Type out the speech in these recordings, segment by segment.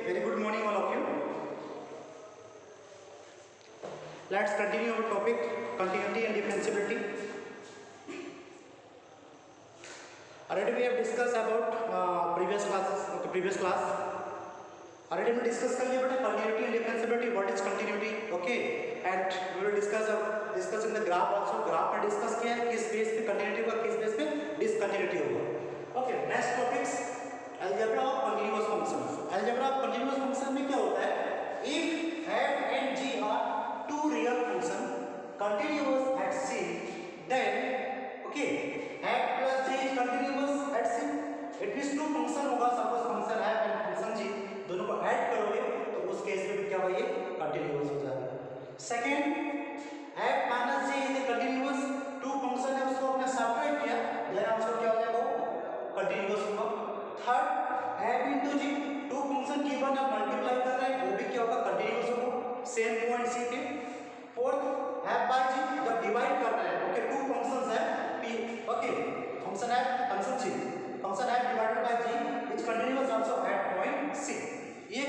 very good morning all of you. Let's continue our topic continuity and differentiability. Already we have discussed about previous classes. Okay, previous class. Already we discussed कर लिया बेटा continuity and differentiability. What is continuity? Okay, and we will discuss in the graph also. Graph में discuss किया है किस base पे continuity होगा, किस base पे discontinuity होगा. Okay, next topics algebra of continuous functions. Algebra of continuous function में क्या होता है? If f and g are two real function continuous at c, then okay, f plus g is continuous at c. It means two function होगा. Suppose function f and function g दोनों को add करोगे तो उस case में भी क्या होगा, ये कंटिन्यूअस हो जाएगा. Second, f minus g is continuous. Two function है उसको आपने सब्ट्रैक्ट किया, देन आंसर क्या हो जाएगा, कंटिन्यूअस होगा. Third, f into g, two function given है मल्टीप्लाई कर रहे हैं, वो भी क्या होगा, कंटिन्यूअस होगा सेम पॉइंट c पे. फोर्थ, f by g जब डिवाइड कर रहे हैं, ओके, टू फंक्शंस है p, okay, function f function g, function f divided by g is continuous also at point c. ये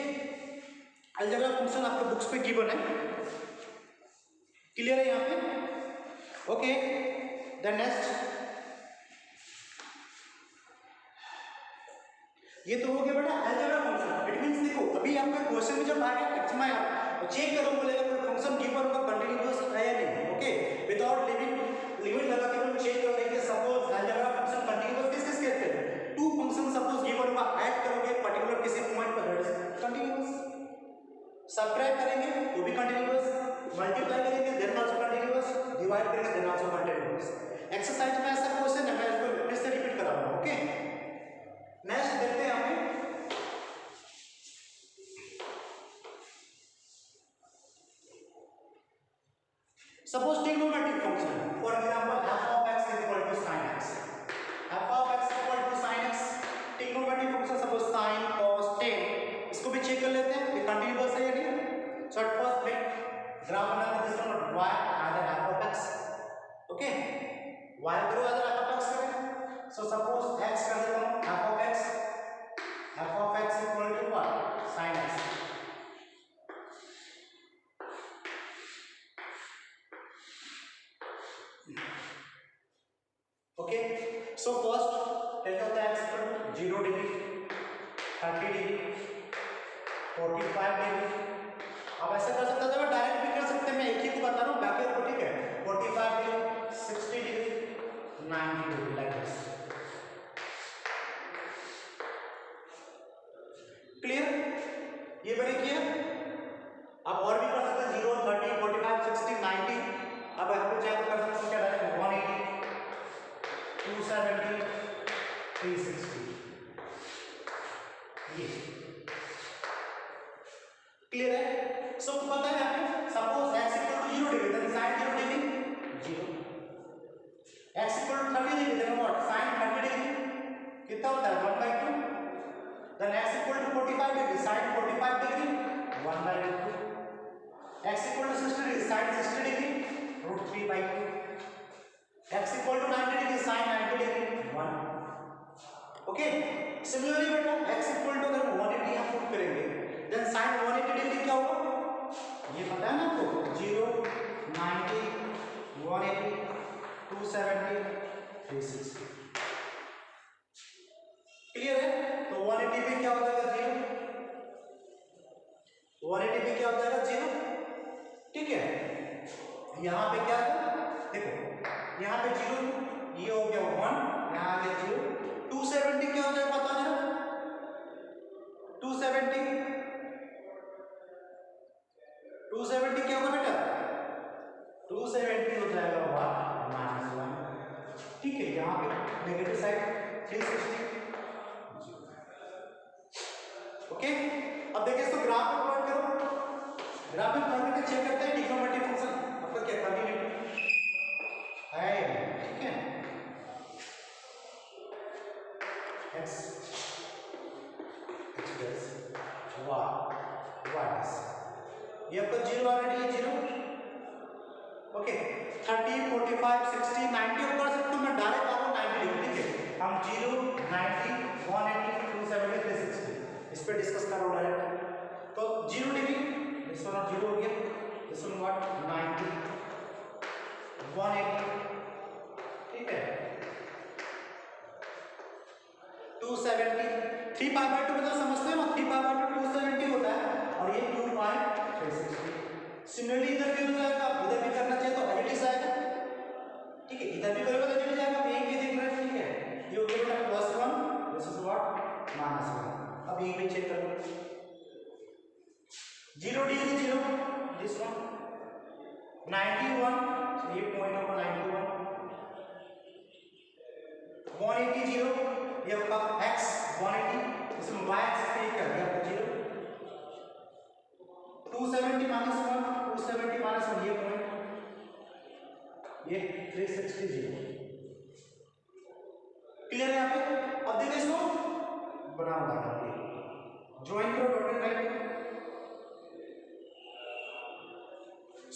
अलजेब्रा फंक्शन आपके books पे given है. क्लियर है यहाँ पे? ओके, देन नेक्स्ट, ये तो हो गया बेटा अलजेब्रा फंक्शन. इट मींस देखो अभी आपका क्वेश्चन में जब आएगा एक्समाइन आप चेक करो, बोलेगा कोई फंक्शन गिवन होगा कंटीन्यूअस है या नहीं. ओके, विदाउट लिमिट लगा के हम चेक कर लेंगे. सपोज अलजेब्रा फंक्शन कंटीन्यूअस किस कहते हैं? टू फंक्शन सपोज गिवन होगा, ऐड करोगे पर्टिकुलर किसी पॉइंट पर कंटीन्यूअस, सब्ट्रैक्ट करेंगे तो भी कंटीन्यूअस, मल्टीप्लाई करेंगे देन आल्सो कंटीन्यूअस, डिवाइड करेंगे देन आल्सो कंटीन्यूअस. एक्सरसाइज में ऐसा क्वेश्चन है, मैं इसको फिर से रिपीट कर रहा हूं. ओके, नेक्स्ट देखते हैं हमें. Suppose trigonometric function, for example f of x is equal to sin x. f of x is equal to sin x. Trigonometric function suppose sin cos tan, इसको भी चेक कर लेते हैं ये कंटीन्यूअस है या नहीं. सो एट फर्स्ट मेक ग्राफ बनाते हैं. This one y either f of x, okay, y करो either f of x करें. सो सपोज x कर देता हूं f of x, f of x equal to what, sin x. Okay, so first take off the x पर 0 degree, 30 degree, 45 degree. अब ऐसा कर सकते थे, डायरेक्ट भी कर सकते हैं, मैं एक ही को बता रहा हूँ बाकी आपको, ठीक है. 45 degree, 60 degree, 90 degree, like this. Clear? ये मैंने किया. अब और भी कर सकते हैं 0, 30, 45, 60, 90. अब यहाँ पे चेक कर सकते हैं क्या डायरेक्ट 180, 270, 360. ये क्लियर है? सो पता है आपको, suppose x equal to 0 degree then sin 0 degree 0, x equal to 30 degree then what, sin 30 degree कितना होता है 1/2. Then x equal to 45 degree sin 45 degree 1/2. x equal to 60 degree sin 60 degree √3/2. x equal to 90 degree sin 90 degree 1. Okay, similarly बेटा x equal टू अगर 180 यहां put करेंगे then sin 180 degree क्या होगा, ये पता है ना आपको, 0, 90, 180, 270, 360. क्लियर है? तो 180 पे क्या हो जाएगा 0, 180 पे क्या हो जाएगा 0. ठीक है, यहां पे क्या है देखो, यहां पे 0, ये हो गया 1, यहां आ गया 0. 270 क्या हो जाएगा बता जरा, 270 क्या होगा बेटा, 270 हो जाएगा 1 -1. ठीक है, यहाँ पे नेगेटिव साइड 360. ओके, अब देखिए इसको ग्राफ में प्लॉट करो. ग्राफ में प्लॉट करके चेक करते हैं ट्रिग्नोमेट्रिक फंक्शन आपका क्या कंटिन्यूटी है. ठीक है, x ये आपका 0 ऑलरेडी है 0. ओके, 30, 45, 60, 90 कर सकते हो. मैं डायरेक्ट आपको 90 डिग्री, ठीक है, हम 0, 90, 180, 270, 360 इस पे डिस्कस करो डायरेक्ट. तो 0 डिग्री, दिस वन 0 हो गया, दिस वन व्हाट 90, 180, ठीक है, 270, 3 पाई बाय 2 मतलब समझते हो ना, 3 पाई बाय 2 270 होता है और ये 2.360। सिमिलरली इधर भी हो जाएगा, इधर भी करना चाहिए तो एडिटिव आएगा, ठीक है, इधर भी करोगे तो एडिटिव जाएगा, यहीं पे देख रहे हैं, ठीक है, ये हो गया बेटा +1, दिस इज व्हाट -1। अब यहीं पे चेक कर लो, 0 डिग्री 0, दिस वन 91, so ये पॉइंट होगा 91, 180 0, ये होगा x 180, इसमें y एक्सिस पे क्या गया 0, 270 -1, 270 -1 ये पॉइंट, ये 360 0। क्लियर है यहाँ पे? अब देखो इसको बनाओ डाटा पे, ज्वाइन करो dotted line.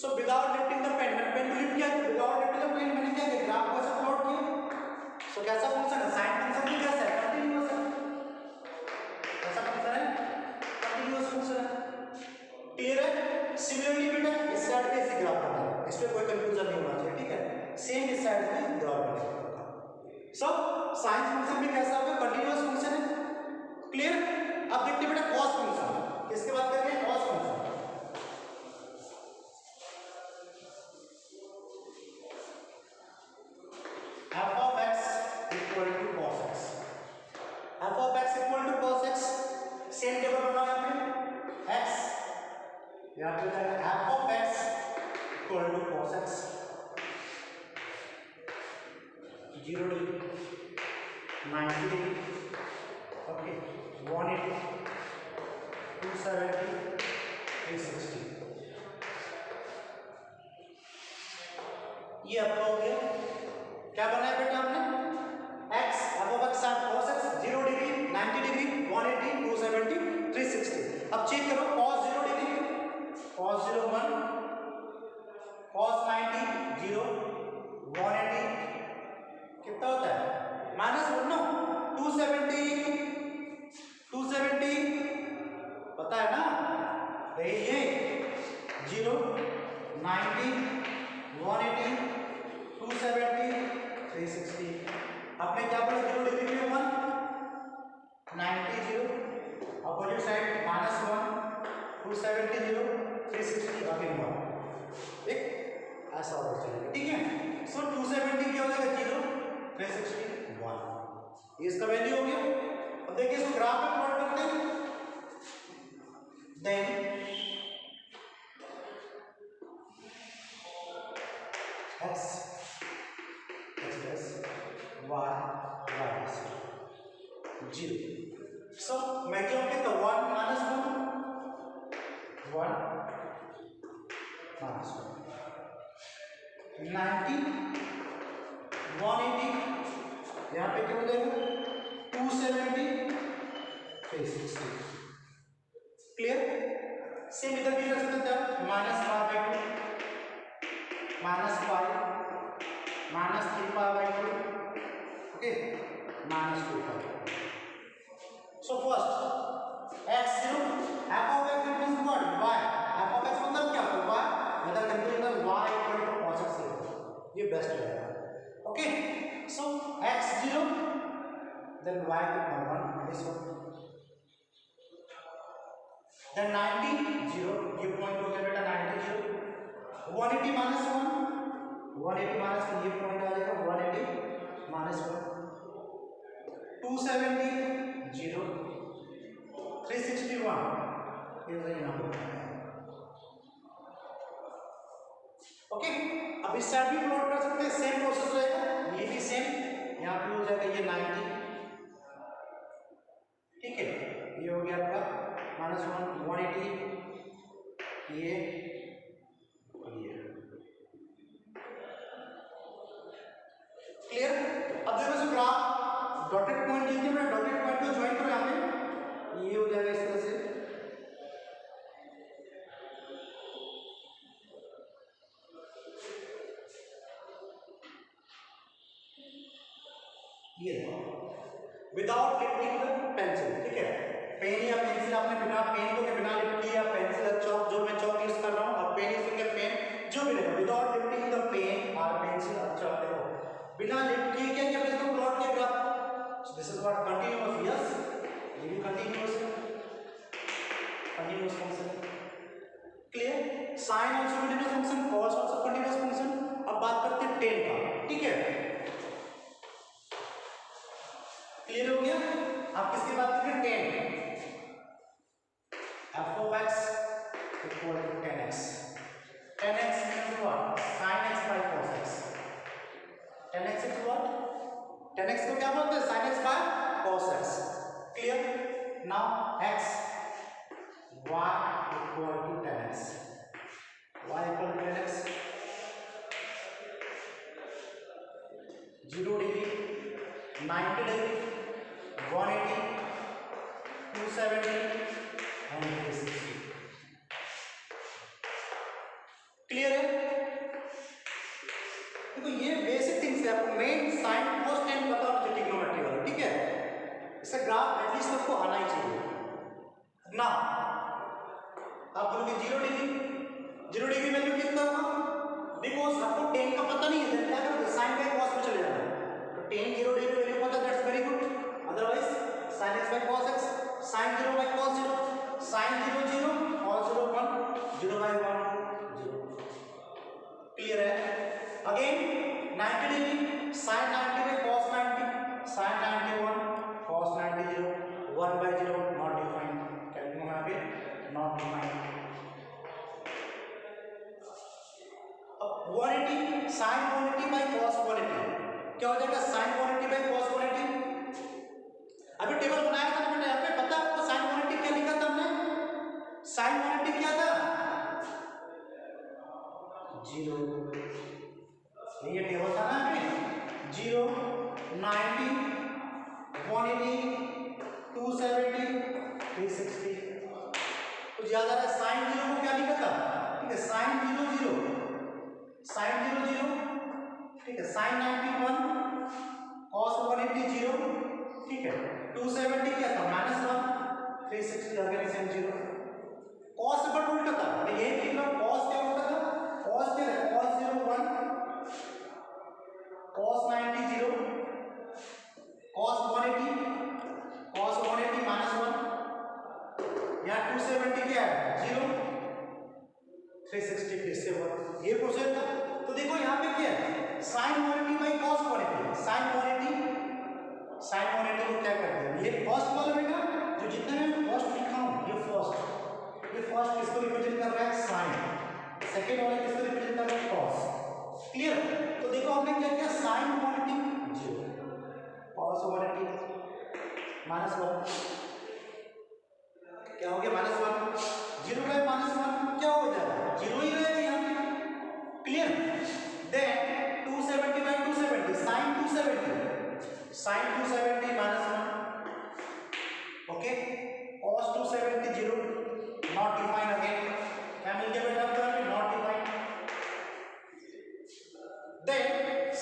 So without lifting the pen, मैंने पेन को लिफ्ट किया, विदाउट लिफ्टिंग द पेन मैंने क्या किया, ग्राफ को ऐसे प्लॉट किया। सो कैसा फंक्शन है, साइन फंक्शन भी कैसा है, कंटीन्यूअस है, कैसा फंक्शन है, कंटीन्यूअस फंक्शन है। क्लियर है? सिमिलरली बेटा इस साइड पे ऐसे ग्राफ बना है, इसमें कोई कंफ्यूजन नहीं होना चाहिए, ठीक है, सेम इस साइड पे ग्राफ बना है। सो साइन फंक्शन भी कैसा होगा, कंटीन्यूअस फंक्शन है। क्लियर? अब देखते हैं बेटा कॉस फंक्शन, इसके बाद करेंगे cos function. f of x equal to cos x, f of x equal to cos x, same table बनाओ यहाँ पे, x यहाँ पे जाएगा f of x equal to cos x, 0 degree, 90 degree, okay, 180, 270, 360, ये आपका हो गया। क्या बनाया बेटा हमने, x f of x cos x 0 degree, 90 degree, 180, 270, 360। अब चेक करो cos 0 डिग्री, cos 0 1, cos 90 0, 180 कितना होता है -1 ना, 270 पता है ना, ये 0, 90, 180, 270, 360। आपने क्या बोला, 0 डिग्री में 1, 90 0, अपोजिट साइड -1, 270 0, 360 अगेन 1, एक ऐसा ऑर्डर चलेगा, ठीक है। सो 270 क्या हो जाएगा 0, 360 1, ये इसका वैल्यू हो गया। अब देखिए इसको ग्राफ में प्लॉट करते हैं, देन x y 0। सो मैं क्या होंगे तो 1 -1 1 -1, 90 180, यहाँ पे क्या हो जाएगा 270 360। क्लियर? सेम इधर भी कर सकते हैं, -5/2, -5, -3/2, okay, -2/2। So first x0 f of x means what, y, f of x मतलब क्या होगा, y मतलब computer y equal to cos x, ये बेस्ट रहेगा, okay. So x0 then y equal 1, this one, then 90 0, ये पॉइंट हो गया बेटा 90 0, 180 -1, 180 -1, ये पॉइंट आ जाएगा 180 -1, 270 0, 361, ये यहाँ पे ओके। अब इस साइड भी प्लॉट कर सकते हैं, सेम प्रोसेस रहेगा, ये भी सेम, यहाँ पे हो जाएगा ये 90, ठीक है, ये हो गया आपका -1, 180, ये क्लियर। अब देखो इस ग्राफ डॉटेड पॉइंट लेके मैं डॉटेड पॉइंट को ज्वाइन करो यहाँ पे, ये हो जाएगा इस तरह से, ये विदाउट लिफ्टिंग द पेंसिल, ठीक है। पेन या पेंसिल आपने बिना पेन को बिना लिफ्ट किया, पेंसिल या चौक, जो मैं चौक यूज कर रहा हूँ, और पेन इज पेन जो भी रहेगा, विदाउट लिफ्टिंग द पेन और पेंसिल। अच्छा देखो बिना लिफ्ट किए क्या किया इसको प्लॉट किया graph. This is what continuous, yes ये भी कंटीन्यूअस है, continuous function clear. Sine also continuous function, cos also continuous function. अब बात करते हैं टेन का, ठीक है क्लियर हो गया। आप किसकी बात कर रहे हैं, ten. f of x equal to 10x, 10x means what, sin x by cos x, 10x is what, 10x को क्या बोलते हैं, sin x by cos x, clear। now x y equal to 10x, y equal to 10x, 0 degree, 90 degree, 180, 270 and 360, clear है। देखो ये basic things है, आपको main sign cos tan पता होना चाहिए ट्रिग्नोमेट्री वाला, ठीक है। इसका ग्राफ एटलीस्ट आपको आना ही चाहिए ना। आप बोलोगे 0 डिग्री, 0 डिग्री वैल्यू कितना होगा, बिकॉज आपको tan का पता नहीं है, क्या करोगे sin बाय cos में चले जाना। तो tan 0 डिग्री वैल्यू पता, that's very good. Otherwise sin x by cos x, sin 0 by cos 0, sin 0 0, cos 0 1, 0 by 1 0, clear है। Again 90 degree, sin 90 by cos 90, sin 91, cos 90 0, 1 by 0 not defined, क्या लिखूं यहाँ पे, नॉट डिफाइंड। अब 180, sin 180 by cos 180 क्या हो जाएगा, sin 180 by cos 180। अभी टेबल बनाया था मैंने यहाँ पे, पता आपको sin 180 क्या लिखा था हमने, sin 180 क्या था, 0, ये टेबल था ना यहाँ पे, 0, 90, 180, 270, 360, कुछ याद आ रहा है। sin 0 को क्या लिखा था, ठीक है sin 0 0, sin 0 0, ठीक है sin 91, cos 180 0, ठीक है 270 क्या था -1, 360 अगेन सेम 0। cos बट उल्टा था, मैं ये लिख रहा हूं cos क्या उल्टा था, cos क्या है, cos 0 1, cos 90 0, cos 180, cos 180 -1, यहाँ 270 क्या है 0, 360 फिर से 1, ये प्रोसेस था। तो देखो यहाँ पे क्या है, sin 180 by cos 180, sin 180 को क्या कर दिया, ये फर्स्ट वाला बेटा जो जितने में फर्स्ट लिखा हूं, ये फर्स्ट किसको रिप्रेजेंट कर रहा है, sin, सेकंड वाला किसको रिप्रेजेंट कर रहा है, cos, क्लियर। तो देखो हमने क्या किया, sin 180 0, cos 180 -1, क्या हो गया -1, 0 by -1 क्या हो जाएगा, 0 ही रहेगा यहाँ पे, clear. Then 270 by 270, sin 270 -1, okay, cos 270 0, not define again, क्या मिल गया बेटा आपको, नॉट डिफाइन। देन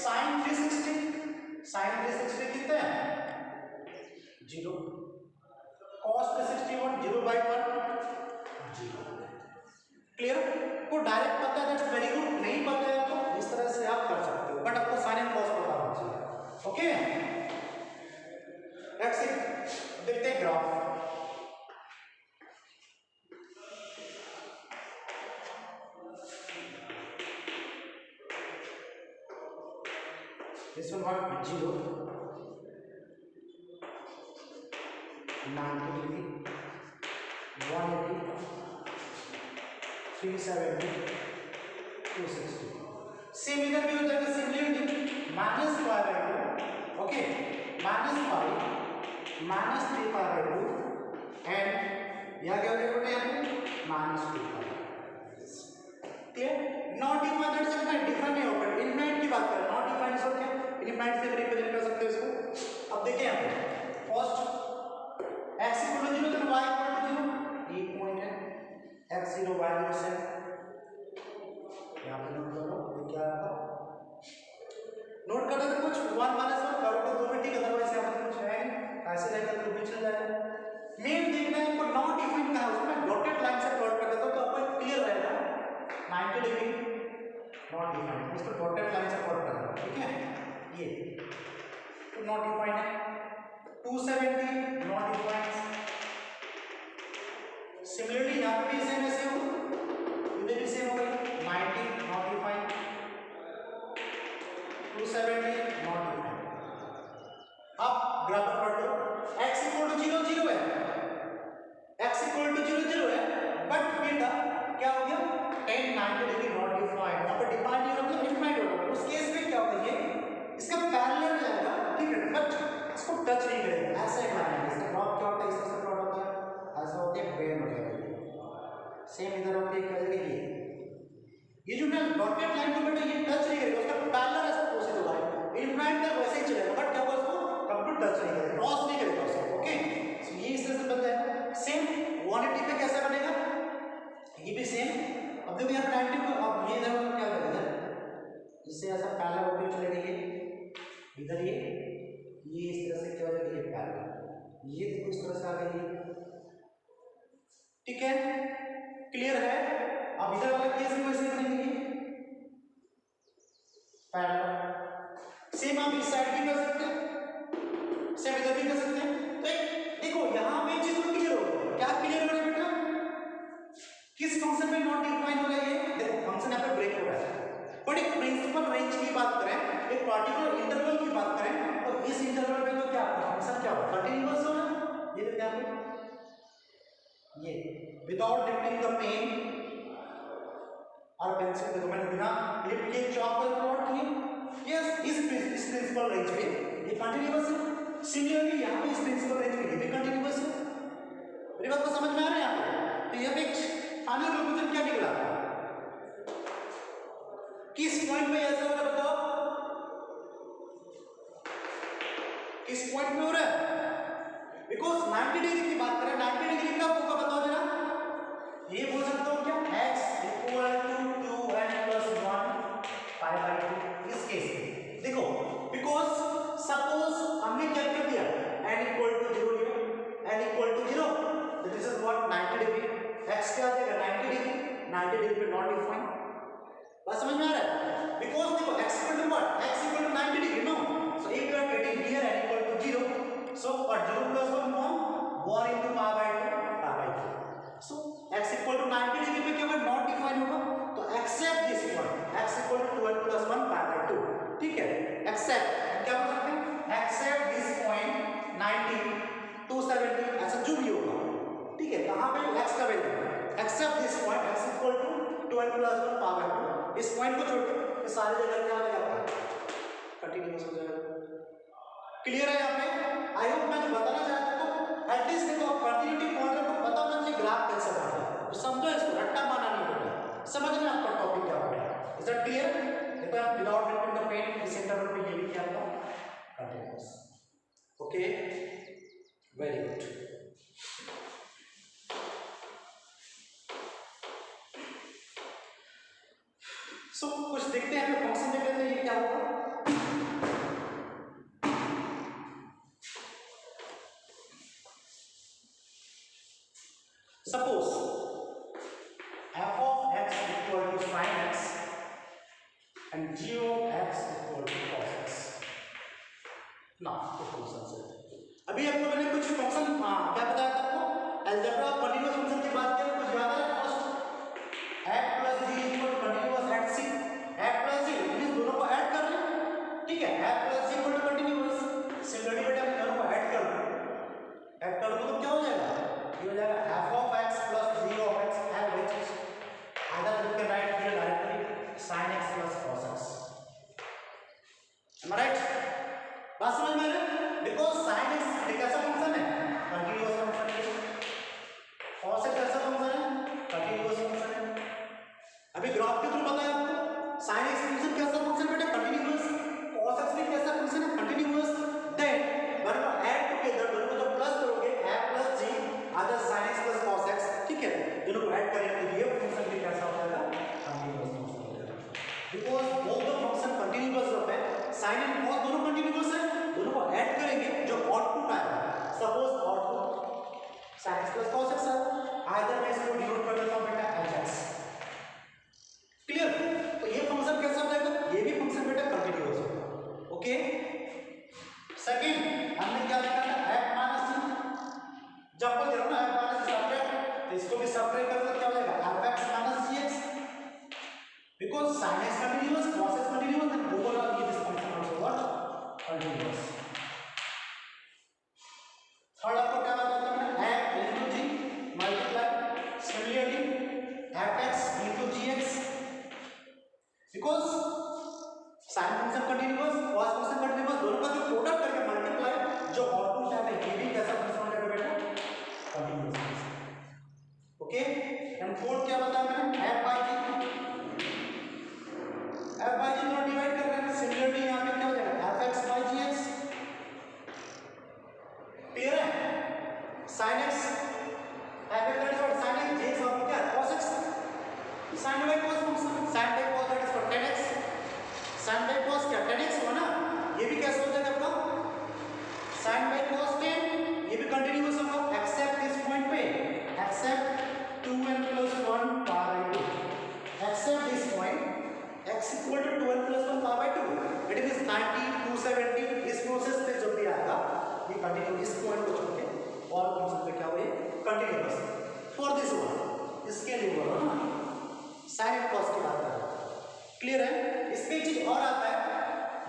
sin 360 कितना है 0, cos 360 0 by 1 0, क्लियर। को डायरेक्ट पता है, दैट्स वेरी गुड, नहीं पता है तो इस तरह से आप कर सकते हो, बट आपको sin and cos पता होना चाहिए, ओके। That's it, देखते हैं graph. This one what 0, 90 degree, 180, 370, 260, same इधर भी हो जाएगा, सिमिलरिटी -5/2, ओके, -5 -3/2 एंड यहाँ क्या हो जाएगा बेटा, यहाँ पे -2, clear. Not defined, that's infinite, define नहीं होगा, इनफाइनाइट की बात कर रहे हैं, नॉट डिफाइंड सो क्या, इनफाइनाइट से रिप्रेजेंट कर सकते हो इसको। अब देखिए यहाँ पे फर्स्ट x = 0 देन y = 0, एक पॉइंट है, x 0 y 0 से यहाँ पे नोट करो, ये क्या है, नोट कर दो कुछ 1 - 1 करो तो 2 में, ठीक है, अदरवाइज यहाँ पे कुछ है ऐसे रहेगा तो भी चल जाएगा। मेन देखना है आपको नॉट डिफाइन कहाँ है, उसमें डॉटेड लाइन से प्लॉट कर देता हूं तो आपको क्लियर रहेगा 90 डिग्री नॉट डिफाइंड, इसको डॉटेड लाइन से प्लॉट करना, ठीक है, ये तो नॉट डिफाइंड है। 270 नॉट डिफाइंड, सिमिलरली यहाँ पे भी सेम ऐसे हो, इधर भी सेम हो गई 90 नॉट डिफाइंड, 270 नॉट डिफाइंड। अब ग्राफ पर पढ़ लो, x इक्वल टू 0 0 है, x इक्वल टू 0 0 है, बट बेटा क्या हो गया 10 90 डिग्री नॉट डिफाइंड, वहां पर डिफाइंड नहीं होगा तो इनफाइंड होगा, उस केस में क्या होगा, ये इसका पैरेलल जाएगा, ठीक है, बट इसको टच नहीं करेगा, ऐसा एक लाइन है, इसका प्लॉट क्या होता है, इस तरह से प्लॉट होता है, ऐसा होता है बेंड हो जाएगा, सेम इधर होता है, क्या जाएगा ये जो ना डॉटेड लाइन को बेटा ये टच नहीं करेगा, उसका पैरेलल ऐसा प्रोसीड होगा, इनफाइंड तक वैसे ही चलेगा, बट क्या होगा उसको कंप्लीट टच नहीं करेगा, क्रॉस नहीं करेगा उसको, ओके। सो ये इस तरह से बन जाएगा, सेम 180 पे कैसा बनेगा, ये भी सेम। अब देखो यहाँ 90 को, अब ये इधर क्या करेगा, इससे ऐसा पैरेलल होकर चलेगा, ये इधर ये इस तरह से क्या हो जाएगा, ये पैरेलल, ये देखो इस तरह से आ गई, ठीक है, क्लियर है। अब इधर वाला केस में वैसे करेंगे पैरेलल, सेम आप इस साइड भी कर सकते हैं, सेम इधर भी कर सकते हैं। तो देखो यहाँ पे चीज तो क्लियर हो गया, क्या क्लियर हो रहा है बेटा, किस फंक्शन में नॉट डिफाइन हो रहा है, ये देखो फंक्शन यहाँ पे ब्रेक हो रहा है, बट एक प्रिंसिपल रेंज की बात करें, एक पर्टिकुलर इंटरवल की बात करें, तो इस इंटरवल में तो क्या फंक्शन क्या हो, कंटीन्यूअस हो रहा है, ये देखो यहाँ पे ये विदाउट लिफ्टिंग द पेन और पेंसिल, देखो मैंने बिना लिफ्ट के चॉक पर प्लॉट किए, यस इस प्रिंसिपल रेंज पे ये कंटीन्यूअस है, सिमिलरली यहाँ पे इस प्रिंसिपल रेंज पे ये भी कंटीन्यूअस है, मेरी बात को समझ में आ रहा है यहाँ पे। तो यहाँ पे फाइनल कंक्लूजन क्या निकला, किस पॉइंट पे ऐसा होगा बताओ, किस पॉइंट पे हो रहा है, बिकॉज 90 डिग्री की बात करें, 90 डिग्री कब होगा बताओ जरा, ये बोल सकता हूँ क्या, x equal to 2n+1 pi by 2, इस केस में देखो, बिकॉज सपोज हमने क्या कर दिया, n इक्वल टू 0 लिया, n equal to 0, this is what 90 degree, x क्या आ जाएगा 90 डिग्री, 90 डिग्री पे नॉट डिफाइन, बात समझ में आ रहा है, बिकॉज देखो x equal to what, x equal to 90 degree, no, so if you are getting here n equal to 0, so what 0 plus 1 form 1 into pi by 2 pi by 2, so x equal to 90 degree पे क्या होगा, not define होगा, तो except this point x equal to 2n plus 1 pi by 2, ठीक है, accept, क्या बोल सकते हैं, एक्सेप्ट दिस पॉइंट 90 270 ऐसा जो भी होगा, ठीक है, कहाँ पे x का value, except this point x equal to 2n plus 1 pi by 2, इस पॉइंट को छोड़ के सारी जगह क्या आ जाएगा, कंटीन्यूअस हो जाएगा, क्लियर है यहाँ पे। आई होप मैं जो बताना चाहता हूँ एटलीस्ट देखो कंटिन्यूटी पॉइंट को पता होना चाहिए ग्राफ कैसे बनता है, तो समझो इसको, रट्टा मारना नहीं होगा, समझ में आपका टॉपिक क्या होगा, इज दैट क्लियर। देखो आप विदाउट लिफ्टिंग द पेन इस इंटरवल पे ये भी क्या होगा, कंटीन्यूअस, ओके, वेरी गुड। सो कुछ देखते हैं हमें फंक्शन देख लेते हैं ये क्या होगा, suppose f of x equal to sin x and g of x equal to cos x, ना कुछ फंक्शन से अभी आपको मैंने कुछ फंक्शन क्या बताया था आपको, अलजेब्रा कंटीन्यूअस फंक्शन की बात करें, कुछ याद है, first f plus g equal to continuous at c, f plus g इन दोनों को ऐड कर रहे हैं, ठीक है, f plus g equal to continuous, similarly बेटा हम दोनों को ऐड कर रहे हैं, ऐड कर दो तो क्या हो जाएगा, ये हो जाएगा f of x plus g of x, and which is either you can write here directly sin x plus cos x, am I right, बात समझ में आ रहा है, बिकॉज sin x एक ऐसा फंक्शन है कंटीन्यूअस फंक्शन है, cos x ऐसा फंक्शन है कंटीन्यूअस फंक्शन है, अभी ग्राफ के थ्रू बताया आपको sin x फंक्शन कैसा फंक्शन बेटा, कंटीन्यूअस, cos x भी कैसा फंक्शन है continuous, then when you add together दोनों को जब प्लस करोगे f plus g other sin x plus cos x, ठीक है, दोनों को ऐड करेंगे तो ये फंक्शन भी कैसा हो जाएगा, कंटीन्यूअस फंक्शन हो जाएगा, because both the function continuous होते हैं, sin एंड cos दोनों कंटीन्यूअस है, दोनों को ऐड करेंगे जो आउटपुट आएगा, suppose output sin x plus cos x either मैं इसको डिनोट कर देता हूं बेटा hx। क्लियर? तो ये फंक्शन कैसा हो जाएगा? ये भी फंक्शन बेटा कंटीन्यूअस होगा। ओके, सेकंड हमने क्या लिखा था f माइनस g, जब को देखो ना f माइनस सेपरेट तो इसको भी सेपरेट कर सकते क्या हो जाएगा fx minus gx, because sin x continuous cos x continuous and overall ये this function also what continuous. Third आपको क्या बताया मैंने f into g multiply similarly fx into gx, because sin function continuous cos function continuous दोनों का जो product करके multiply जो आउटपुट आता है ये भी कैसा फंक्शन हो जाएगा बेटा कंटीन्यूअस। ओके, एंड फोर्थ क्या बताया मैंने f by g दोनों डिवाइड कर रहे हैं, सिमिलरली यहां पे क्या हो जाएगा fx by gx। क्लियर है? sin x fx that is what sin x, gx आपको क्या cos x, sin by cos function sin by cos that is what tan x, sin by cos क्या tan x हो ना, ये भी कैसे हो जाएगा आपका sin by cos tan, ये भी कंटीन्यूअस होगा एक्सेप्ट इस पॉइंट पे, except 2n plus 1 power by 2, except this point x equal to 2n plus 1 power by 2, it is 90 270 इस प्रोसेस पे जो भी आएगा ये कंटीन्यूअस, इस पॉइंट को छोड़ के और फंक्शन पे क्या हो ये कंटीन्यूअस। फॉर दिस वन इसके लिए बोलो ना sin and cos की बात कर रहा हूं। क्लियर है? इसमें एक चीज और आता है,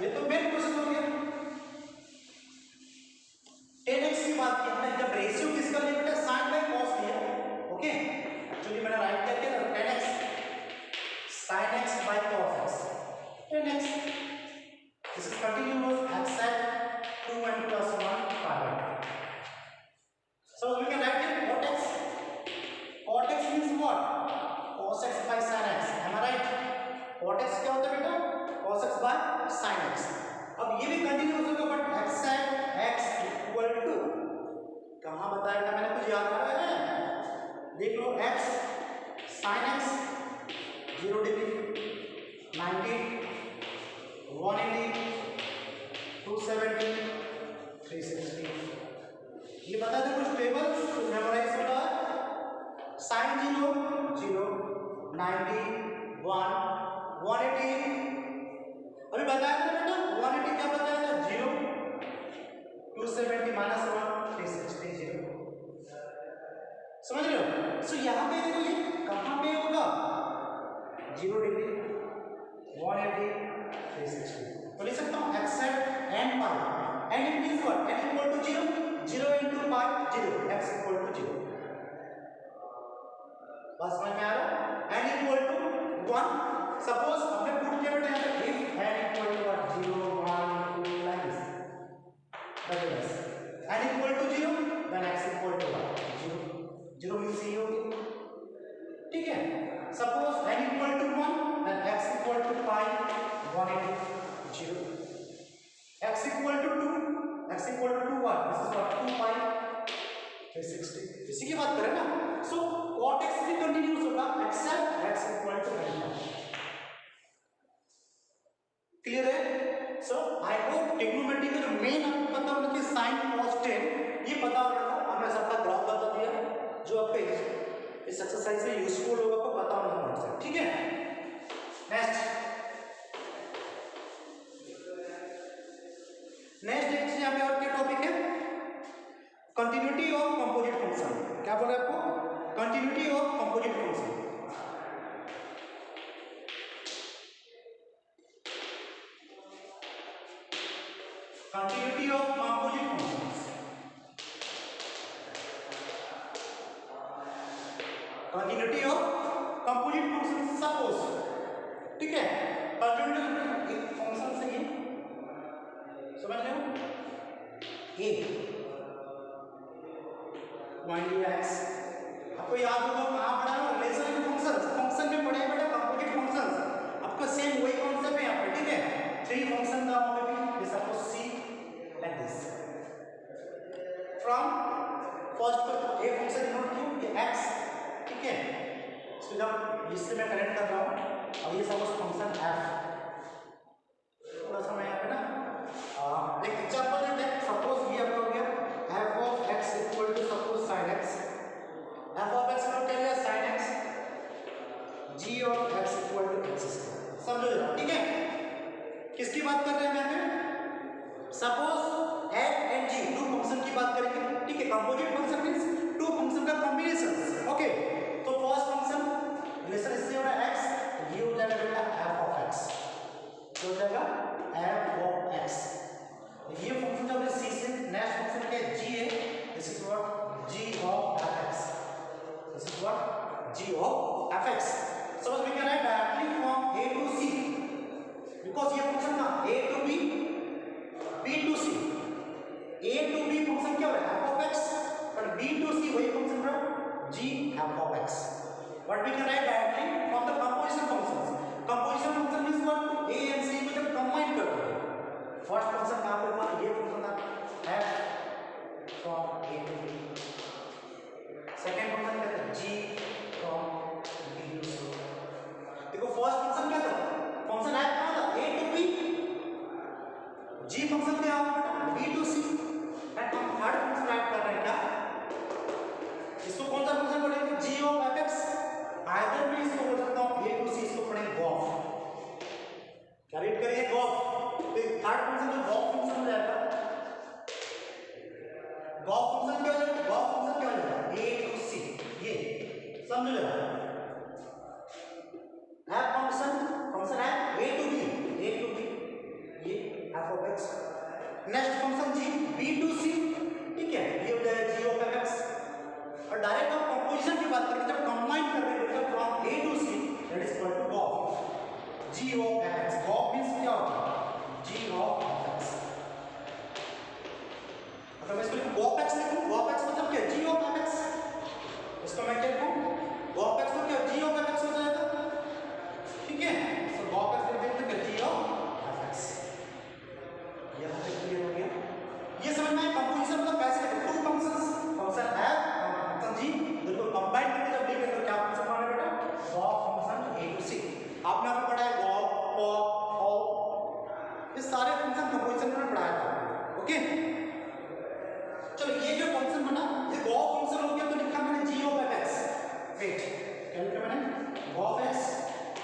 ये तो मेन प्रोसेस हो गया। tan x की बात की हमने, जब रेशियो किसका लिया बेटा sin by cos लिया। ओके, एक्चुअली मैंने राइट करके ना tan x sin x by cos x, tan x this is continuous except 2n plus 1 power by 2, so we can write it cot x, cot x means what cos x by sin x, am I right? cot x क्या होता है बेटा cos x by sin x। अब ये भी continuous होगा but except x equal to, कहां बताया था मैंने, कुछ याद आ रहा है? देख लो x sin x 0 डिग्री 90 180 270 360, ये बता दो कुछ टेबल्स कुछ मेमोराइज होगा। sin 0 0 90 1 180, अभी बताया था बेटा 180 क्या बताया था 0 270 माइनस 1 360 0, समझ रहे हो? सो यहाँ पे देखो ये कहाँ पे होगा 0 डिग्री 180 360, तो लिख सकता हूँ except n pi, n it means what n equal to 0 0 into pi 0 x equal to 0, बस समझ में आ रहा है? n इक्वल टू 1, सपोज हमने पुट किया बेटा यहाँ पे if n equal to what 0 1 2 like this, that is n equal to 0 then x equal to 0 0 means ये होगी, ठीक है? Suppose n equal to 1 then x equal to pi 180 0, x equal to 2 x equal to 2 what this is what 2 pi 360, इसी की बात करें ना। So cot x भी कंटीन्यूअस होगा except x equal to 90। Clear है? सो आई होप ट्रिग्नोमेट्री का जो मेन आपको पता होना चाहिए sin cos tan, ये पता होना था, हमने सबका ग्राफ बता दिया जो आपके इस एक्सरसाइज में यूजफुल होगा, आपको पता होना चाहिए, ठीक है? नेक्स्ट एक चीज यहाँ पे और क्या टॉपिक है, कंटिन्यूटी ऑफ कंपोजिट फंक्शन। क्या बोला आपको? Continuity of composite function. Continuity of composite functions, continuity of composite functions. Suppose, ठीक है, कंटिन्यूटी एक फंक्शन से ही समझ रहे हो, a मान लिया x, आपको याद होगा कहाँ पढ़ा है रिलेशन के फंक्शंस, फंक्शन में पढ़े बेटा कंपोजिट फंक्शंस, आपका सेम वही कॉन्सेप्ट है यहाँ पे, ठीक है? 3 फंक्शन था वहाँ पे भी, जैसे आपको c like this from first a function denote किया ये x, ठीक है? इसको जब इससे मैं कनेक्ट कर रहा हूँ और ये सपोज फंक्शन f, थोड़ा सा मैं यहाँ पे ना एक एग्जांपल देते हैं। सपोज ये आपका हो गया f of x equal to suppose sin x, g function क्या होगा बेटा, बी टू सी। एंड हम थर्ड फंक्शन राइट कर रहे हैं क्या, इसको कौन सा फंक्शन बोलेंगे, g of f x. Either मैं इसको बोल सकता हूँ ए टू सी, इसको पढ़ेंगे गॉफ, क्या रीड करिए गॉफ। तो थर्ड फंक्शन जो गॉफ फंक्शन हो जाएगा, गॉफ फंक्शन क्या हो जाएगा, गॉफ फंक्शन क्या हो जाएगा, ए टू सी, ये समझ लो। एफ फंक्शन, फंक्शन है ए टू बी, ये f of x. Next function g b to c, ठीक है, ये हो जाएगा जी ऑफ एफ एक्स। और डायरेक्ट हम कंपोजिशन की बात करें, जब कंबाइन कर रहे हैं from a to c, that is equal to gof, g of f x. Gof means क्या होता है, जी ऑफ एफ एक्स। अगर मैं इसको गॉफ एक्स लिखूं, गॉफ एक्स मतलब क्या, जी ऑफ एफ एक्स। इसको मैं क्या लिखूं, गॉफ एक्स तो क्या, जी ऑफ एफ एक्स हो जाएगा, ठीक है। सो गॉफ एक्स लिख देते हैं जी ऑफ एफ एक्स। यहां तक क्लियर हो गया। ये समझ में कंपोजिशन मतलब कैसे है, टू फंक्शंस, फंक्शन है जी, दोनों कंबाइन करके जब लिखेंगे तो क्या फंक्शन बना बेटा, गॉफ फंक्शन ए टू सी। आपने आपको पढ़ा है गॉफ, पॉप, ऑफ, ये सारे फंक्शन कंपोजिशन में पढ़ाया था, ओके। चलो ये जो फंक्शन बना, ये गॉफ फंक्शन हो गया, तो लिखा मैंने g of f x. Wait, क्या लिखा मैंने, g of x,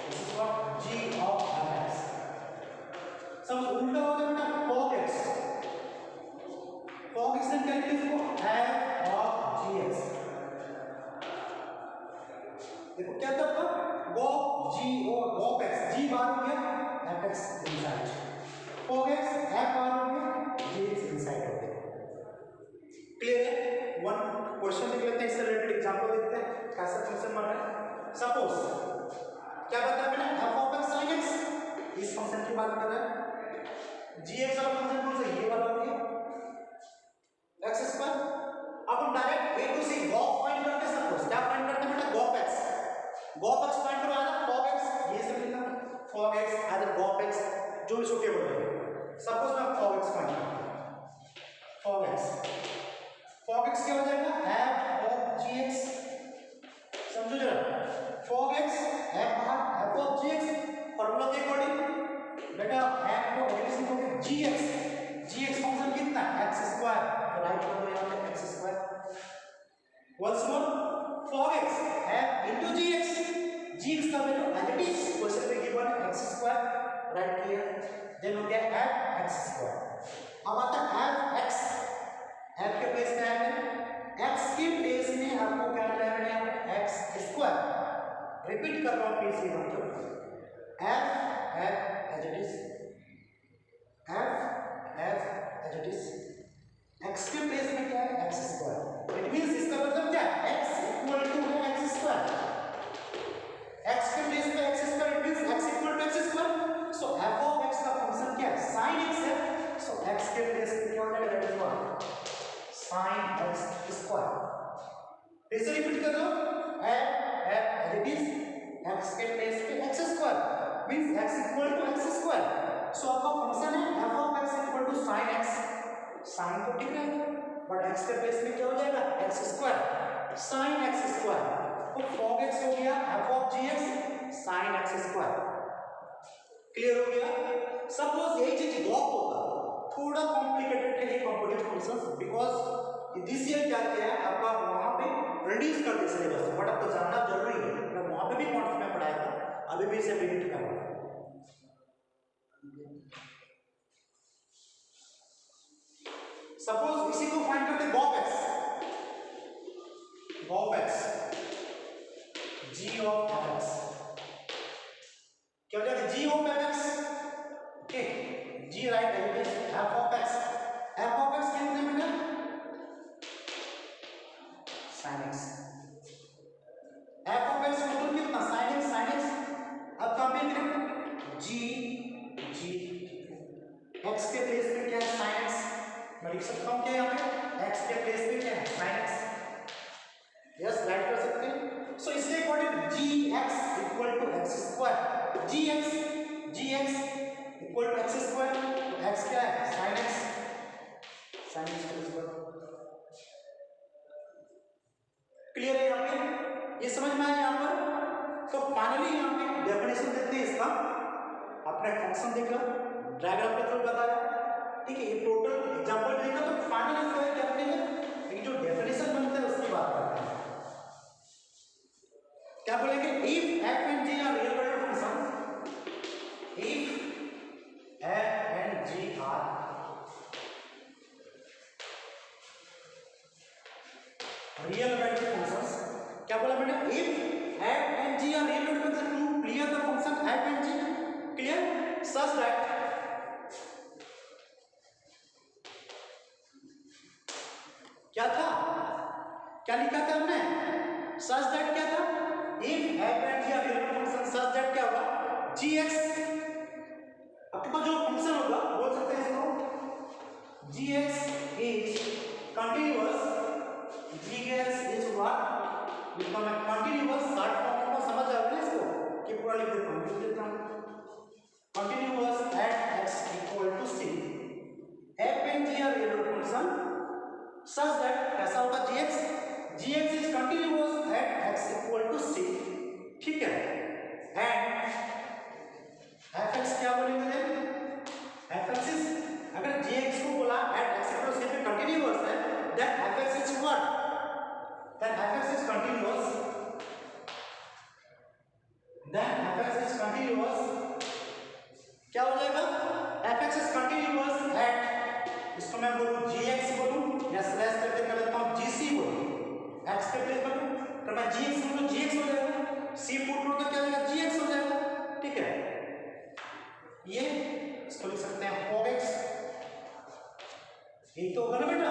this is what g of f x. सब उल्टा हो गया बेटा, फॉग एक्स, फॉग एक्स ने क्या लिखा, इसको एफ ऑफ जी एक्स। देखो क्या था, गॉफ जी और गॉफ एक्स, जी बार हो गया, f x inside, fog x F bar हो गया, जी एक्स इनसाइड हो गया। क्लियर है। वन क्वेश्चन देख लेते हैं, इससे रिलेटेड एग्जांपल देखते हैं कैसा फंक्शन बन रहा है। सपोज क्या बताया मैंने, F of x sin x, इस फंक्शन की बात कर रहे हैं। जी एक्स वाला फंक्शन कौन सा, ये वाला हो गया एक्स स्क्वायर। अब हम direct a to c gof find करते हैं। सपोज क्या फाइंड करते हैं बेटा, gof x, gof x find करो, आइदर फॉग एक्स, ये सब लिखना है, fog x either gof x, जो भी सुटेबल है। सपोज मैं फॉग एक्स फाइंड करता हूं, फॉग एक्स, फॉग एक्स क्या हो जाएगा, एफ ऑफ जी एक्स, समझो जरा, fog x f of g x, formula के अकॉर्डिंग बेटा एफ को एडिशन करोगे जी एक्स फंक्शन कितना है, एक्स स्क्वायर, तो राइट कर दो यहां पे x square. Once more fog x f into g x का value as it is question में गिवन है एक्स स्क्वायर, राइट किया, देन हो गया एफ एक्स स्क्वायर। अब आता है एफ एक्स, एफ के प्लेस में है, एक्स के प्लेस में आपको क्या मिला है, यहाँ पे एक्स स्क्वायर। रिपीट कर रहा हूं प्लीज, ये मतलब f as it is, f as it is, x के प्लेस में क्या है, एक्स स्क्वायर। इट मींस इसका मतलब क्या है, एक्स इक्वल टू है एक्स स्क्वायर, एक्स के प्लेस में x square, it means x equal to x square. So f of x का फंक्शन क्या है, sin x है, सो एक्स के प्लेस में क्या हो जाएगा, that is what sin x square. इसे रिपीट कर दो, f as it is, x के प्लेस पे x square means x equal to x square. So आपका फंक्शन है f of x equal to sin x, sin तो ठीक रहेगा बट एक्स के प्लेस में क्या हो जाएगा, x square, sin x square. तो fog x हो गया f of g x sin x square. Clear हो गया। सपोज यही चीज गॉफ होगा, थोड़ा कॉम्प्लिकेटेड है ये composite functions, because this year क्या किया है आपका वहां पे रिड्यूस कर दिया सिलेबस, बट आपको जानना जरूरी है, मैं वहां पे भी कॉन्सेप्ट में पढ़ाया था, अभी भी इसे रिपीट कर रहा हूं। सपोज इसी को फाइंड करते gof x g of f x, क्या हो जाएगा, g of f x, okay, g right as it is, f of x क्या होता है बेटा, sin x, f of x मतलब कितना, sin x। अब कंपेयर करें जी x के प्लेस पे क्या है, sin x, मैं लिख सकता हूं क्या यहाँ पे, x के प्लेस पे क्या है, sin x, यस राइट कर सकते हैं। सो इसके according g x equal to x square, g x equal to x square, तो एक्स क्या है, sin x स्क्वायर। क्लियर है यहाँ पे, ये समझ में आया यहाँ पर। तो फाइनली यहाँ पे डेफिनेशन देखते हैं इसका, आपने फंक्शन देखा, डायग्राम के थ्रू बताया, ठीक है, ये टोटल एग्जांपल देखा तो फाइनल इसका क्या करेंगे, एक जो डेफिनेशन बनता है उसकी बात करते हैं। क्या बोलेंगे, if f and g are real value functions, if f and g are real value functions, क्या बोला मैंने, if f and g are real value function to clear the function f and g clear such that क्या था, क्या लिखा था हमने, सच that क्या था, if f and g are real function such that क्या होगा, gx आपके पास जो फंक्शन होगा बोल सकते हैं इसको gx is continuous, gx is what, लिखा मैं कंटीन्यूअस, शॉर्ट फॉर्म में समझ आ रहा है इसको कि पूरा लिख देता हूं, continuous at x equal to c, f and g are real function such that कैसा होगा gx, gx is continuous at x equal to c, ठीक है, and fx क्या बोलेंगे, fx is अगर gx को बोला at x equal to c पे continuous है, then fx is what, then fx is continuous, then fx is continuous क्या हो जाएगा, fx is continuous at, इसको मैं बोलूं gx बोलूं या स्लैश करके कर लेता हूं gc बोलूं, x के प्लेस पर तो मैं gx बोलूं gx हो जाएगा, c पुट करूं तो क्या हो जाएगा gx हो जाएगा, ठीक है, ये इसको लिख सकते हैं fog x, यही तो होगा ना बेटा,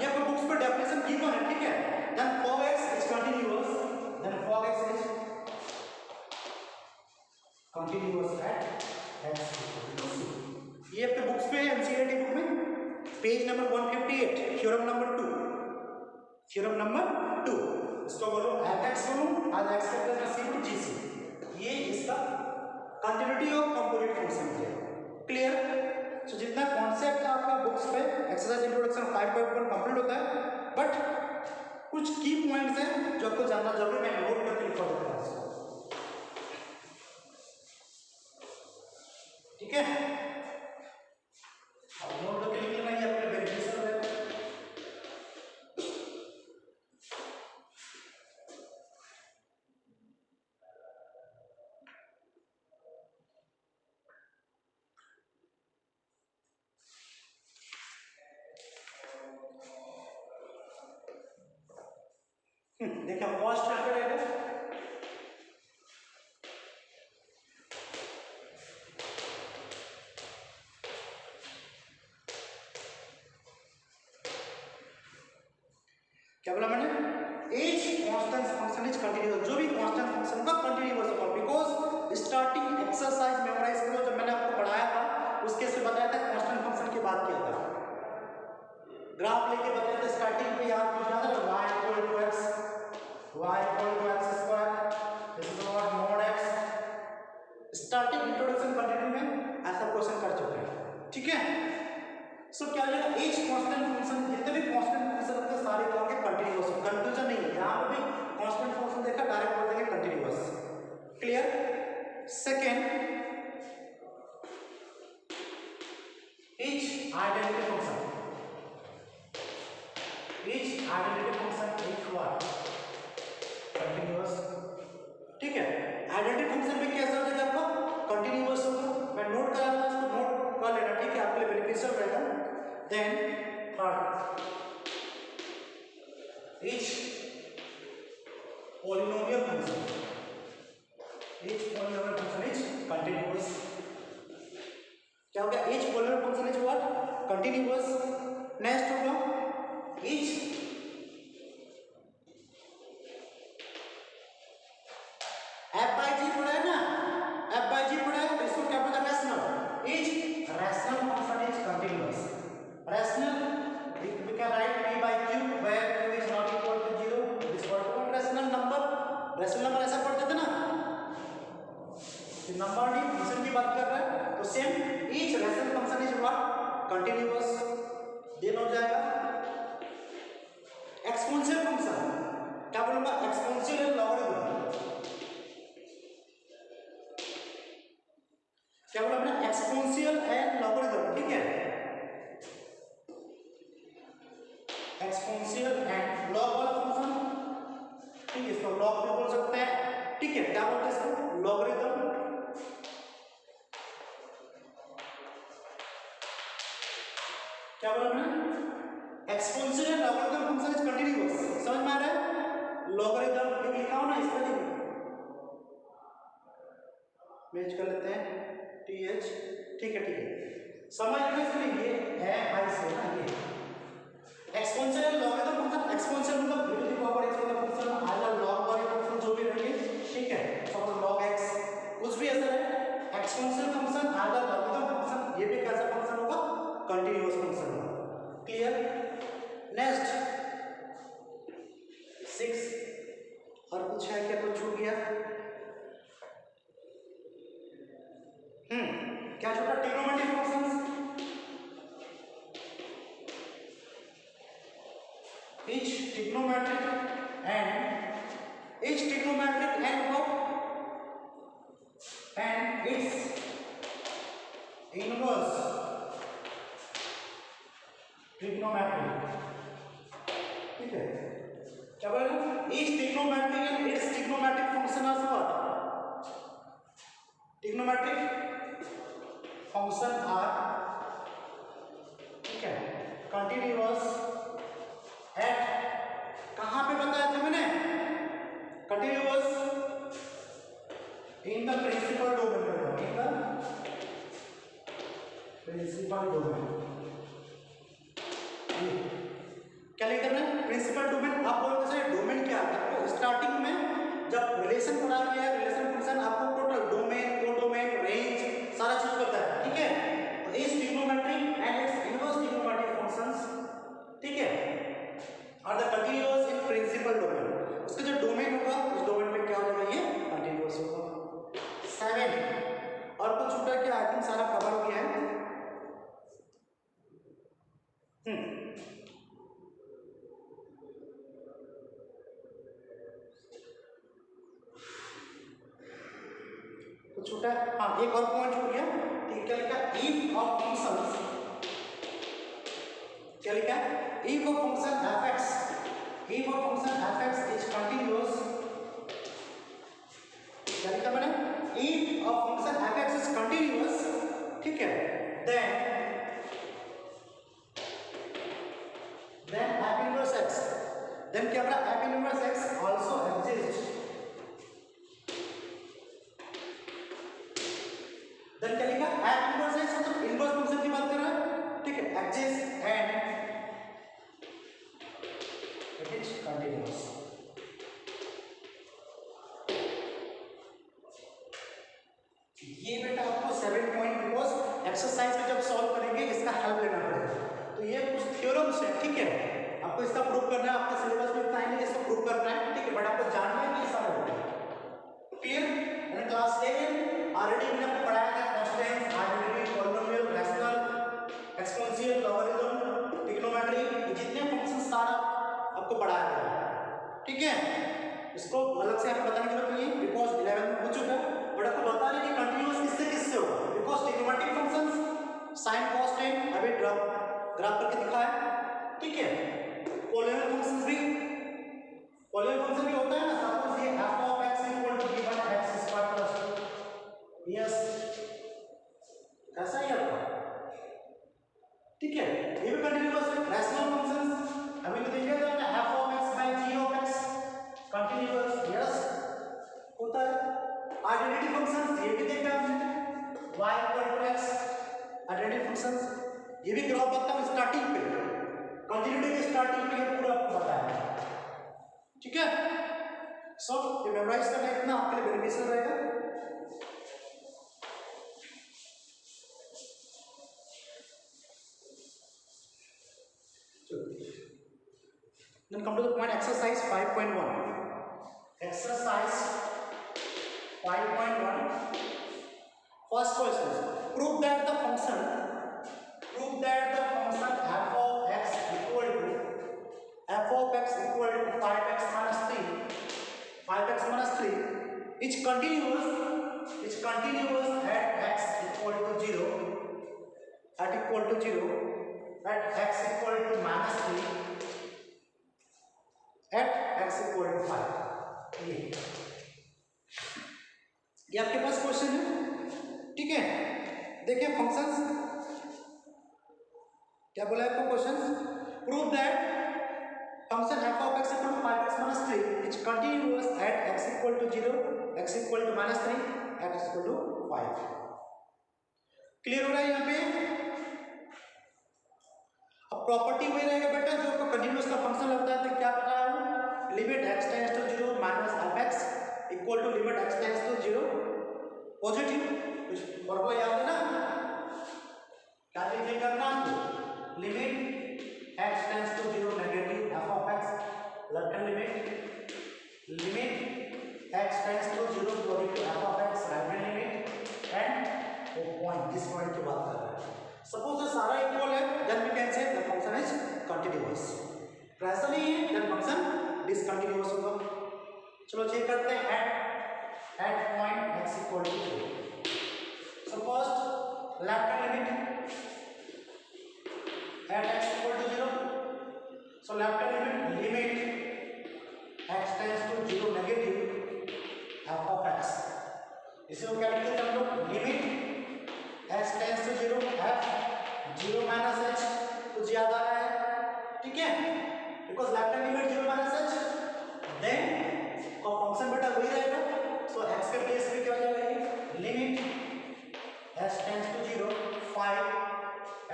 ये आपको बुक्स पर डेफिनेशन गिवन है, ठीक है, then fog x is continuous, then fog x is continuous at x equal to c, ये आपके बुक्स पे एनसीईआरटी बुक में page number 158 theorem number 2, theorem number 2, इसको बोलो fx बोलो आज x के प्लस c टू gc, ये इसका कंटिन्यूटी ऑफ कंपोजिट फंक्शन है, क्लियर। सो जितना कॉन्सेप्ट है आपका बुक्स पे एक्सरसाइज इंट्रोडक्शन 5.1 कंप्लीट होता है, बट कुछ की पॉइंट्स हैं जो आपको जानना जरूरी, मैं नोट करके लिखवा देता हूं, ठीक है, अब नोट करके लिख लेना, ये अपने वेरिएशन है। देखिए फर्स्ट चैप्टर है, क्या बोला मैंने, H constant function is continuous, जो भी कांस्टेंट फंक्शन का कंटीन्यूअस होगा, बिकॉज स्टार्टिंग एक्सरसाइज मेमोराइज करो, जब मैंने आपको पढ़ाया था उसके से बताया था कांस्टेंट फंक्शन की बात किया था, ग्राफ लेके बताया था स्टार्टिंग पे, याद हो जाता है y equal to x, y equal to x square, this is what mod x, starting introduction continue में ऐसा क्वेश्चन कर चुके हैं, ठीक है। सो क्या हो जाएगा, एच कांस्टेंट फंक्शन, जितने भी कांस्टेंट फंक्शन होते हैं सारे क्या होंगे कंटीन्यूअस, कंफ्यूजन नहीं है, यहां पे भी कांस्टेंट फंक्शन देखा डायरेक्ट बोल देंगे continuous, clear. Second, each identity function, each identity function is what, continuous, ठीक है, आइडेंटिटी फंक्शन में कैसा हो जाएगा आपका कंटीन्यूअस होगा, मैं नोट करा दूंगा, इसको नोट कर लेना, ठीक है, आपके लिए बेनिफिशियल रहेगा। Then third, each polynomial function, each polynomial function is continuous, क्या हो गया, each polynomial function is what, continuous। Next होगा each f by g पढ़ा है ना, f by g पढ़ा है, इसको क्या बोलते हैं, rational, each rational function is continuous, rational we can write p by q where q is not equal to 0, it is called rational number, rational number ऐसा पढ़ते थे ना, ये नंबर नहीं फंक्शन की बात कर रहा है, तो same each rational function is what, continuous, then हो जाएगा। एक्सपोनेंशियल फंक्शन क्या बोलूंगा, एक्सपोनेंशियल एंड लॉगरिथम, क्या बोला मैंने, एक्सपोनेंशियल एंड लॉगरिथम, ठीक है, एक्सपोनेंशियल एंड लॉग वाला फंक्शन, ठीक है, इसको लॉग भी बोल सकते हैं, ठीक है, क्या बोलते हैं इसको, लॉगरिथम, क्या बोला मैंने, exponential and logarithm function is continuous, समझ में आ रहा है, लॉगरिथम लिखा हो ना इसमें मैच कर लेते हैं टीएच, ठीक है, समझ में इसमें ये है आई से ना, ये एक्सपोनेंशियल लॉगरिथम फंक्शन, एक्सपोनेंशियल मतलब e to the power x वाला फंक्शन, आधा लॉग वाले फंक्शन जो भी रहेंगे, ठीक है, सपोज log x कुछ भी ऐसा है, एक्सपोनेंशियल फंक्शन आधा लॉगरिथम फंक्शन, ये भी कैसा फंक्शन होगा, कंटीन्यूअस फंक्शन होगा, क्लियर। नेक्स्ट 6 और कुछ है क्या, कुछ छूट गया, क्या छोटा, trigonometric functions, each trigonometric and what, and its inverse trigonometric, ठीक है, क्या बोल रहे हैं, each trigonometric and its trigonometric function are what, trigonometric function are, ठीक है, continuous at, कहां पे बताया था मैंने, continuous in the principal domain, in the principal domain, क्या लिखते हैं प्रिंसिपल डोमेन, आप बोलोगे सर डोमेन क्या है, आपको स्टार्टिंग में जब रिलेशन पढ़ा गया है, रिलेशन फंक्शन आपको टोटल डोमेन, कोडोमेन, रेंज सारा चीज पता है, ठीक है, तो इस trigonometric and it's inverse trigonometric functions, ठीक है, और the continuous in principle domain, उसका जो डोमेन होगा उस डोमेन में क्या होगा, ये कंटीन्यूअस होगा। 7 और कुछ छूटा क्या, आई थिंक सारा कवर हो गया है, कुछ छूटा, हाँ एक और पॉइंट छूट गया, ठीक, क्या लिखा, इफ ऑफ फंक्शंस, क्या लिखा, if a function f(x) is continuous, क्या लिखा मैंने, if a function f(x) is continuous, ठीक है, then f inverse x, then क्या बोला, f inverse x also exists, then क्या लिखा, f inverse x मतलब इनवर्स फंक्शन की बात कर रहा है, ठीक है, exists and it is continuous, ये बेटा आपको 7 पॉइंट, बिकॉज एक्सरसाइज में जब सॉल्व करेंगे इसका हेल्प लेना पड़ेगा, तो ये कुछ थ्योरम्स है, ठीक है, आपको इसका प्रूव करना है, आपके सिलेबस में इतना ही नहीं, इसको प्रूव करना है, ठीक है, बट आपको जानना है कि ये सारा होगा, क्लियर। मैंने क्लास 11 ऑलरेडी मैंने आपको पढ़ाया था, constants, arbitrary, polynomial, rational, exponential, logarithm, trigonometry, ये जितने फंक्शंस सारा आपको पढ़ाया गया, ठीक है, इसको अलग से आपको बताने की जरूरत नहीं है, बिकॉज 11 में हो चुका है, बट आपको बता रहे कि कंटीन्यूअस किससे होगा, because trigonometric functions sin cos tan अभी ग्राफ करके दिखाया, ठीक है, पॉलिनोमियल फंक्शंस भी होता है ना, सपोज ये f of x equal to given x square plus 2, yes ऐसा ही आपका, ठीक है, ये भी कंटीन्यूअस है, रैशनल फंक्शंस अभी तो देखिए तो f of x by g of x continuous, yes होता है, आइडेंटिटी फंक्शंस ये भी देखा आपने, y equal to x, identity functions ये भी ग्राफ बताता हूं स्टार्टिंग पे, कंटिन्यूटी के स्टार्टिंग पे ये पूरा आपको बताया है, ठीक है, सो ये मेमोराइज करना इतना आपके लिए बेनिफिशियल रहेगा। Then come to the point exercise 5.1. Exercise 5.1. First question. Prove that the function f of x equal to 5x minus 3 is continuous at x equal to 0 at x equal to minus 3 देखिए functions क्या बोला है आपको question, prove that function f of x equal to 5x minus 3 is continuous at x equal to 0, x equal to minus 3, x equal to 5. Clear हो रहा है यहाँ पे। अब प्रॉपर्टी वही रहेगा बेटा जो आपको कंटिन्यूअस का फंक्शन लगता है, तो क्या पता है limit x tends to 0 minus fx equal to limit x tends to 0 positive. कुछ फॉर्मूला याद है ना, क्या लिखेंगे करना आपको, limit x tends to 0 negative f of x left hand limit x tends to 0 positive f of x right hand limit and वो point जिस point की बात कर रहा है, suppose ये सारा equal है then we can say the function is continuous, ऐसा नहीं है then function discontinuous होगा। चलो चेक करते हैं at point x equal to 0। so first left hand limit at x equal to 0, so left hand limit x tends to 0 negative f of x, इसे वो क्या लिखते हैं हम लोग, limit x tends to 0 f 0 minus h कुछ याद आ रहा है, ठीक है, because left hand limit 0 minus h then का फंक्शन बेटा वही रहेगा, so x के प्लेस पे क्या हो जाएगा, limit h tends to 0 5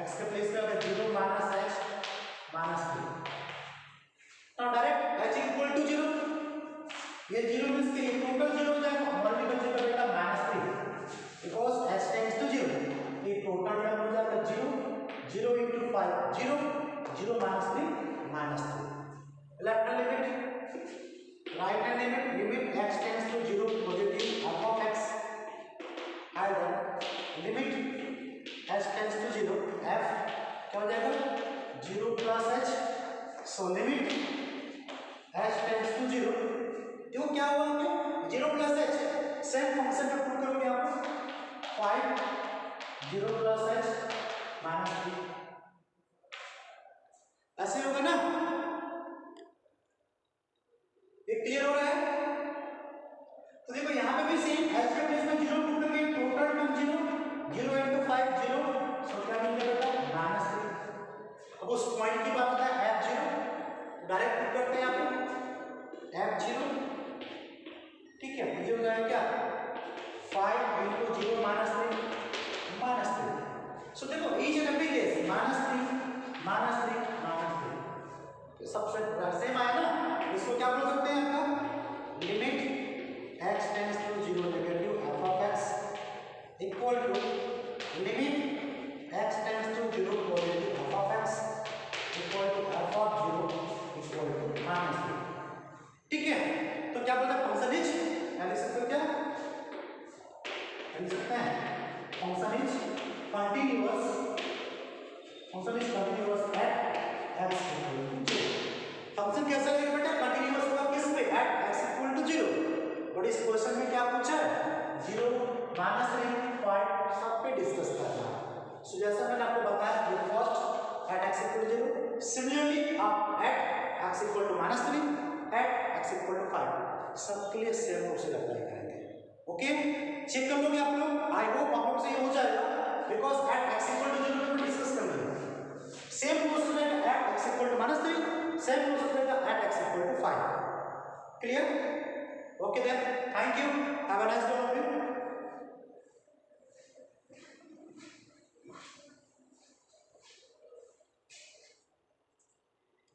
x के प्लेस पे अगर 0 minus h minus 3, now direct h equal to 0, ये 0 मींस कि ये टोटल 0 हो जाएगा, मल्टीपल से करेगा -3 बिकॉज़ h टेंड्स टू 0, ये टोटल टर्म हो जाएगा 0 into 5 0 0 minus 3 left hand limit right hand limit x tends to 0 positive f of x and limit h tends to 0 f क्या हो जाएगा 0 plus h, so limit h tends to 0, देखो क्या हुआ आपके 0 plus h सेम फंक्शन का prove करोगे आप 5 0 plus h minus 3 ऐसे होगा ना, ये क्लियर हो रहा है। तो देखो यहाँ पे भी सेम h के प्लेस में 0 पुट करके टोटल टर्म 0 into 5 0, सो क्या मिल जाएगा -3। अब उस पॉइंट की बात होता है f0 डायरेक्ट पुट करते हैं यहाँ पे f0, ठीक है, ये हो जाएगा क्या 5 into 0 -3 सो देखो ईच एंड एवरी केस -3 तो सबसे सेम आया ना, इसको क्या बोल सकते हैं आपका limit x tends to 0 negative f of x equal to limit x tends to 0 positive f of x equal to f of 0 equal to -3, ठीक है। तो क्या बोलते हैं फंक्शन इज, लिख सकते हो क्या, लिख सकते हैं function is continuous at x equal to 0। Function कैसा है बेटा, कंटिन्यूअस होगा किस पे, at x equal to 0, but इस क्वेश्चन में क्या पूछा है 0 -3 5 सब पे डिस्कस करना है। सो जैसा मैंने आपको बताया ये first at x equal to 0, similarly आप at x equal to -3 at x equal to 5 सबके लिए सेम प्रोसीजर अप्लाई करेंगे। ओके, चेक कर लोगे आप लोग, आई होप आप लोग से ये हो जाएगा, because at x equal to 0 पे डिस्कस कर लेंगे, सेम प्रोसीजर है at x equal to -3, same procedure है at x equal to 5। Clear? Okay then, thank you, have a nice day.